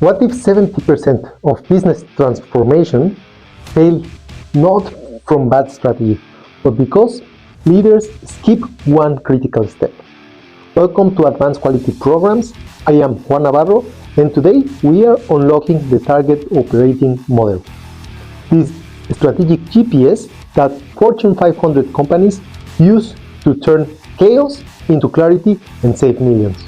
What if 70% of business transformation fail not from bad strategy, but because leaders skip one critical step? Welcome to Advanced Quality Programs. I am Juan Navarro, and today we are unlocking the target operating model. This strategic GPS that Fortune 500 companies use to turn chaos into clarity and save millions.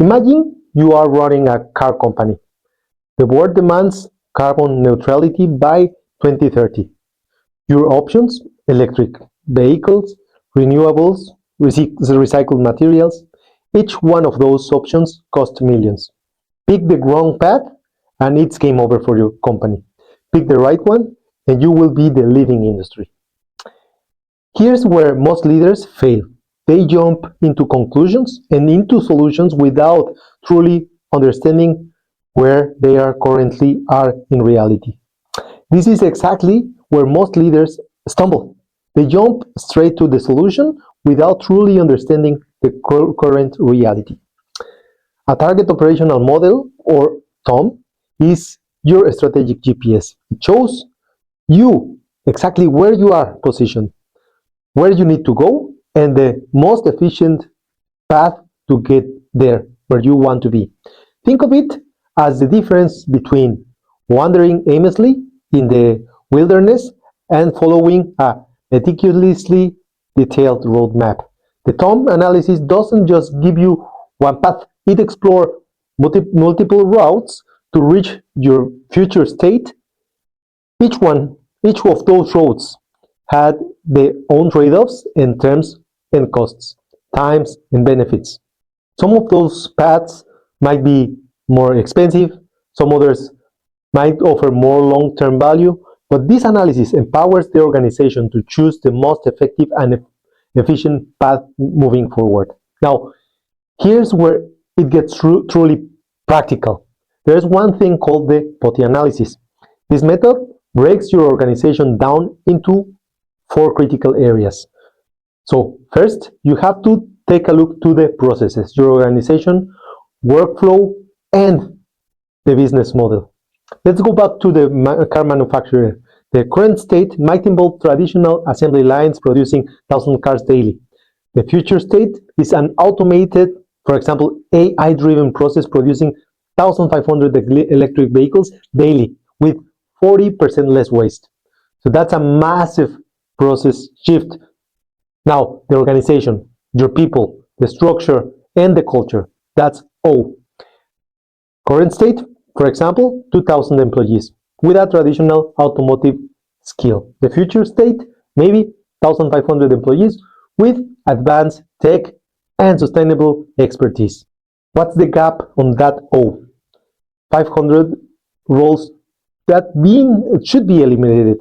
Imagine you are running a car company. The board demands carbon neutrality by 2030. Your options: electric vehicles, renewables, recycled materials. Each one of those options costs millions. Pick the wrong path and it's game over for your company. Pick the right one and you will be the leading industry. Here's where most leaders fail. They jump into conclusions and into solutions without truly understanding where they are currently are in reality. This is exactly where most leaders stumble. They jump straight to the solution without truly understanding the current reality. A target operational model, or TOM, is your strategic GPS. It shows you exactly where you are positioned, where you need to go, and the most efficient path to get there where you want to be. Think of it as the difference between wandering aimlessly in the wilderness and following a meticulously detailed roadmap. The TOM analysis doesn't just give you one path, it explores multiple routes to reach your future state. Each of those roads had their own trade-offs in terms and costs, times and benefits. Some of those paths might be more expensive, some others might offer more long-term value, but this analysis empowers the organization to choose the most effective and efficient path moving forward. Now, here's where it gets truly practical. There's one thing called the POTI analysis. This method breaks your organization down into 4 critical areas. So first, you have to take a look to the processes, your organization, workflow, and the business model. Let's go back to the car manufacturer. The current state might involve traditional assembly lines producing 1,000 cars daily. The future state is an automated, for example, AI-driven process producing 1,500 electric vehicles daily with 40% less waste. So that's a massive process shift. Now, the organization, your people, the structure, and the culture. That's O. Current state, for example, 2,000 employees with a traditional automotive skill. The future state, maybe 1,500 employees with advanced tech and sustainable expertise. What's the gap on that O? 500 roles that should be eliminated.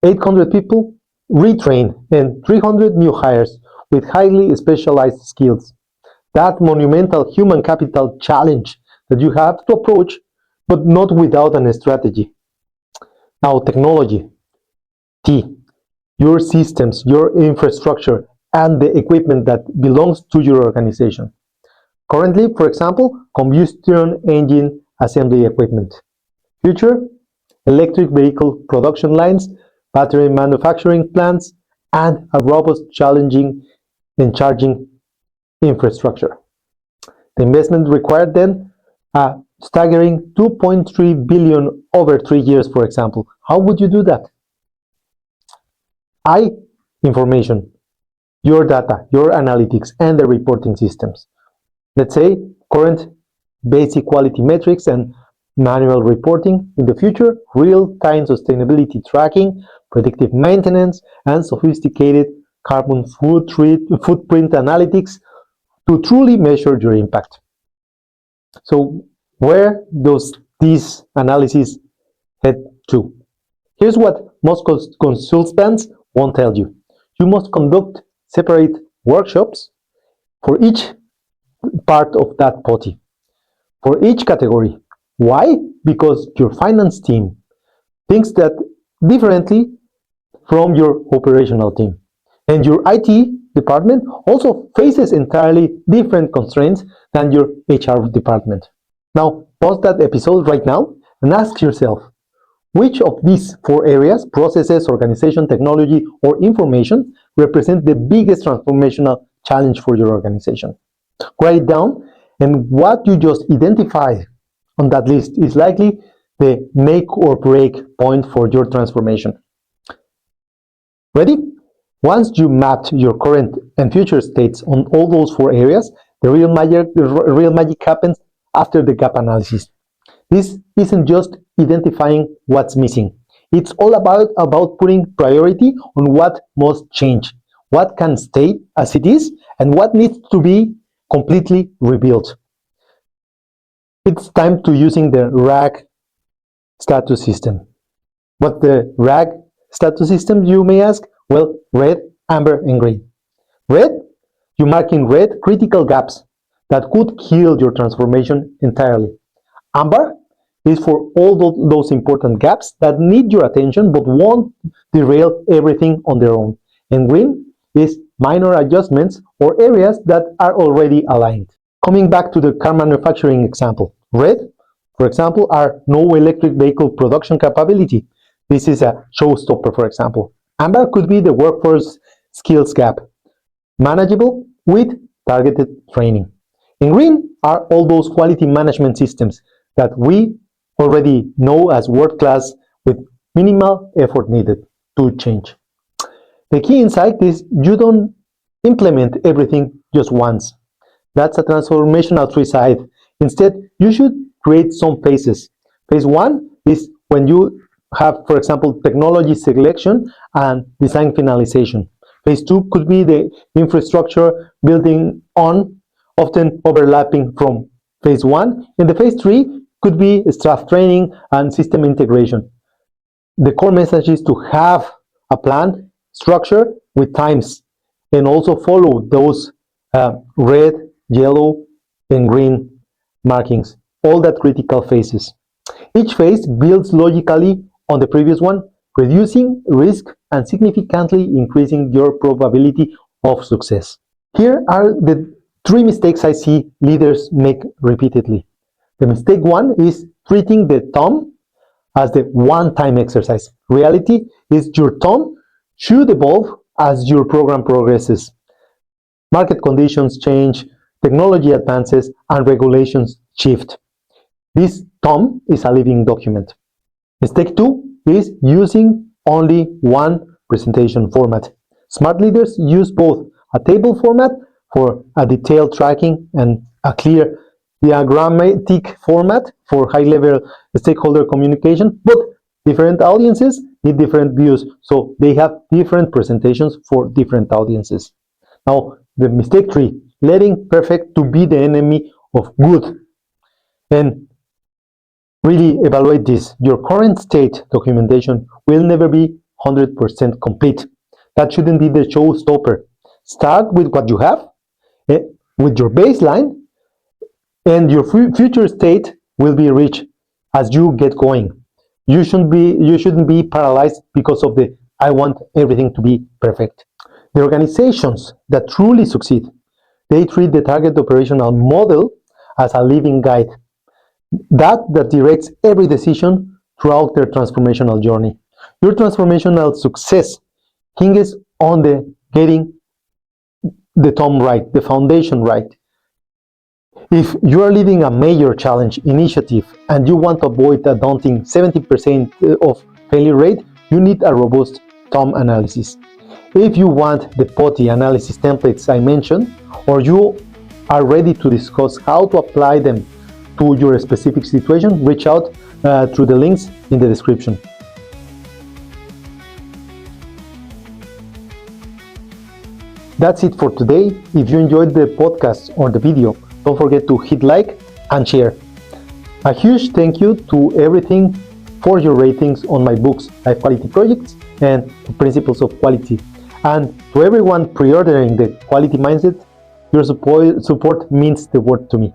800 people retrained and 300 new hires with highly specialized skills. That monumental human capital challenge that you have to approach, but not without a strategy. Now, technology. T. Your systems, your infrastructure, and the equipment that belongs to your organization. Currently, for example, combustion engine assembly equipment. Future, electric vehicle production lines, battery manufacturing plants, and a robust, challenging, and charging infrastructure. The investment required then, a staggering 2.3 billion over 3 years, for example. How would you do that? I, information, your data, your analytics, and the reporting systems. Let's say current basic quality metrics and manual reporting. In the future, real-time sustainability tracking, predictive maintenance, and sophisticated carbon footprint analytics to truly measure your impact. So where does this analysis head to? Here's what most consultants won't tell you. You must conduct separate workshops for each part of that POTI, for each category. Why? Because your finance team thinks that differently from your operational team. And your IT department also faces entirely different constraints than your HR department. Now, pause that episode right now and ask yourself, which of these four areas, processes, organization, technology, or information, represent the biggest transformational challenge for your organization? Write it down, and what you just identified on that list is likely the make or break point for your transformation. Ready? Once you mapped your current and future states on all those four areas, the real magic happens after the gap analysis. This isn't just identifying what's missing. It's all about putting priority on what must change, what can stay as it is, and what needs to be completely rebuilt. It's time to using the RAG status system. What's the RAG status system, you may ask? Well, red, amber, and green. Red, you mark in red critical gaps that could kill your transformation entirely. Amber is for all those important gaps that need your attention but won't derail everything on their own. And green is minor adjustments or areas that are already aligned. Coming back to the car manufacturing example, red, for example, are no electric vehicle production capability. This is a showstopper, for example. Amber could be the workforce skills gap, manageable with targeted training. In green are all those quality management systems that we already know as world-class with minimal effort needed to change. The key insight is you don't implement everything just once. That's a transformational tree side. Instead, you should create some phases. Phase one is when you have, for example, technology selection and design finalization. Phase two could be the infrastructure building on, often overlapping from phase one. And the phase three could be staff training and system integration. The core message is to have a plan, structure with times, and also follow those red, yellow, and green markings, all that critical phases. Each phase builds logically on the previous one, reducing risk and significantly increasing your probability of success. Here are the three mistakes I see leaders make repeatedly. The mistake one is treating the thumb as the one-time exercise. Reality is your thumb should evolve as your program progresses. Market conditions change, technology advances, and regulations shift. This thumb is a living document. Mistake two is using only one presentation format. Smart leaders use both a table format for a detailed tracking and a clear diagrammatic format for high-level stakeholder communication, but different audiences need different views, so they have different presentations for different audiences. Now, the mistake three, letting perfect to be the enemy of good. And really evaluate this. Your current state documentation will never be 100% complete. That shouldn't be the showstopper. Start with what you have, with your baseline, and your future state will be reached as you get going. You shouldn't be paralyzed because of the I want everything to be perfect. The organizations that truly succeed, they treat the target operational model as a living guide that directs every decision throughout their transformational journey. Your transformational success hinges on the getting the thumb right, the foundation right. If you are leading a major challenge initiative and you want to avoid a daunting 70% of failure rate, you need a robust thumb analysis. If you want the POTI analysis templates I mentioned, or you are ready to discuss how to apply them to your specific situation, reach out through the links in the description. That's it for today. If you enjoyed the podcast or the video, don't forget to hit like and share. A huge thank you to everything for your ratings on my books, Life Quality Projects and the Principles of Quality. And to everyone pre-ordering the Quality Mindset, your support means the world to me.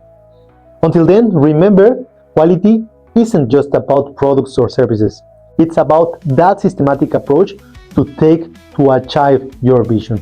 Until then, remember, quality isn't just about products or services. It's about that systematic approach to take to achieve your vision.